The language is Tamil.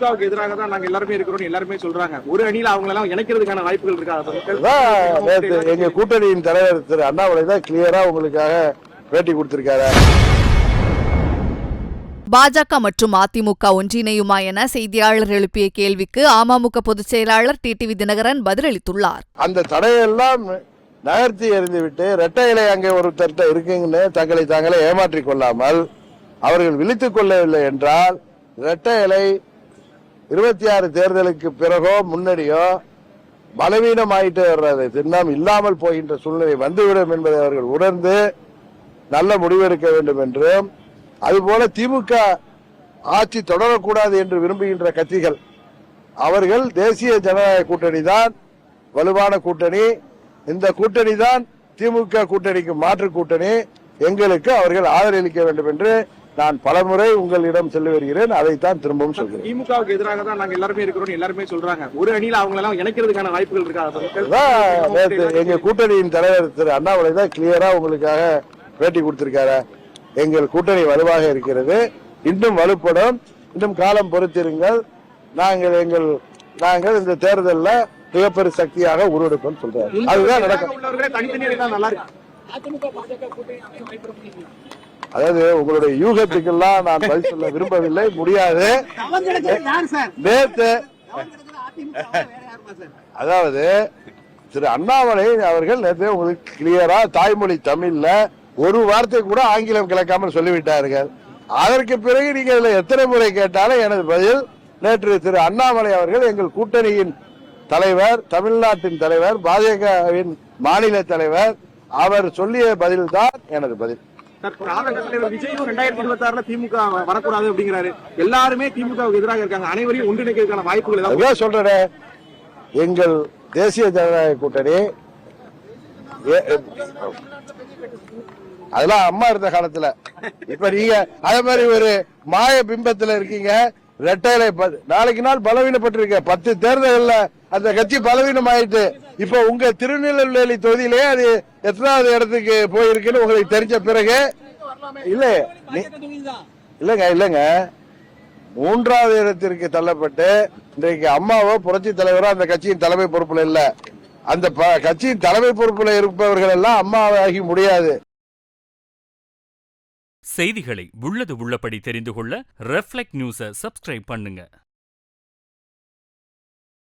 திமுகவுக்கு எதிராக தான் நாங்க எல்லாருமே இருக்கிறோம் எல்லாருமே சொல்றாங்க. ஒரு அணியில அவங்க எல்லாம் இணைக்கிறதுக்கான வாய்ப்புகள் இருக்கா? எங்க கூட்டணியின் தலைவர் திரு அண்ணாமலை தான் கிளியரா உங்களுக்காக பேட்டி கொடுத்திருக்காரு. பாஜக மற்றும் அதிமுக ஒன்றிணையுமா என செய்தியாளர் எழுப்பிய கேள்விக்கு அமமுக பொதுச் செயலாளர் டிடிவி தினகரன் பதிலளித்துள்ளார். அந்த தடையெல்லாம் நகர்த்தி எறிந்துவிட்டு இரட்டை இலை அங்கே ஒருத்தர் இருக்குங்கன்னு தங்களை தாங்களே ஏமாற்றிக் கொள்ளாமல் அவர்கள் விழித்துக் கொள்ளவில்லை என்றால் இரட்டை இலை 26 தேர்தலுக்கு பிறகோ முன்னாடியோ பலவீனமாயிட்டு வர்றது திண்ணம் இல்லாமல் போகின்ற சூழ்நிலை வந்துவிடும் என்பதை அவர்கள் உணர்ந்து நல்ல முடிவெடுக்க வேண்டும் என்றும், அதுபோல திமுக ஆட்சி தொடரக்கூடாது என்று விரும்புகின்ற கட்சிகள் அவர்கள் தேசிய ஜனநாயக கூட்டணி தான் வலுவான கூட்டணி, இந்த கூட்டணி தான் திமுக கூட்டணிக்கு மாற்று கூட்டணி, எங்களுக்கு அவர்கள் ஆதரவளிக்க வேண்டும் என்று நான் பலமுறை உங்களிடம் சொல்லி வருகிறேன். அதைத்தான் திரும்பவும் சொல்கிறேன். திமுகவுக்கு எதிராக தான் நாங்க எல்லாருமே இருக்கிறோம் எல்லாருமே சொல்றாங்க. ஒரு அணியில அவங்க எல்லாம் இணைக்கிறதுக்கான வாய்ப்புகள் இருக்கா? எங்க கூட்டணியின் தலைவர் திரு அண்ணாமலை தான் கிளியரா உங்களுக்காக பேட்டி கொடுத்திருக்காரு. எங்கள் கூட்டணி வலுவாக இருக்கிறது, இன்னும் வலுப்படும், இன்னும் காலம் பொறுத்திருங்கள். நாங்கள் இந்த தேர்தலில் மிகப்பெரிய சக்தியாக உருவெடுப்போம் சொல்றாரு. அதுதான் நடக்கும். அதாவது உங்களுடைய யூகத்துக்கெல்லாம் நான் பதில் சொல்ல விரும்பவில்லை, முடியாது. அதாவது திரு அண்ணாமலை அவர்கள் நேற்று உங்களுக்கு கிளியரா தாய்மொழி தமிழ்ல ஒரு வார்த்தை கூட ஆங்கிலம் கலக்காமல் சொல்லிவிட்டார்கள். அதற்கு பிறகு நீங்க இதுல எத்தனை முறை கேட்டாலும் எனது பதில், நேற்று திரு அண்ணாமலை அவர்கள் எங்கள் கூட்டணியின் தலைவர், தமிழ்நாட்டின் தலைவர், பாஜகவின் மாநில தலைவர், அவர் சொல்லிய பதில் தான் எனது பதில். விஜயும் 2026 திமுக வரக்கூடாது அப்படிங்கிறாரு. எல்லாருமே திமுகவுக்கு எதிராக இருக்காங்க. அனைவரையும் ஒன்றிணைக்கிறதுக்கான வாய்ப்புகள் சொல்றேன். எங்கள் தேசிய ஜனநாயக கூட்டணி அதெல்லாம் அம்மா இருந்த காலத்துல, இப்ப நீங்க அதே மாதிரி ஒரு மாய பிம்பத்துல இருக்கீங்க. ரெட்டையில நாளைக்கு நாள் பலவீனப்பட்டிருக்க 10 தேர்தல்ல அந்த கட்சி பலவீனம் ஆயிட்டு இப்ப உங்க திருநெல்வேலி தொகுதியிலே அது எத்தனாவது இடத்துக்கு போயிருக்குன்னு உங்களுக்கு தெரிஞ்ச பிறகு இல்லங்க 3வது இடத்திற்கு தள்ளப்பட்டு இன்றைக்கு அம்மாவோ புரட்சி தலைவரோ அந்த கட்சியின் தலைமை பொறுப்புல இல்ல. அந்த கட்சியின் தலைமை பொறுப்புல இருப்பவர்கள் எல்லாம் அம்மாவாகி முடியாது. செய்திகளை உள்ளது உள்ளபடி தெரிந்து கொள்ள ரெஃப்ளெக்ட் நியூஸை சப்ஸ்கிரைப் பண்ணுங்க.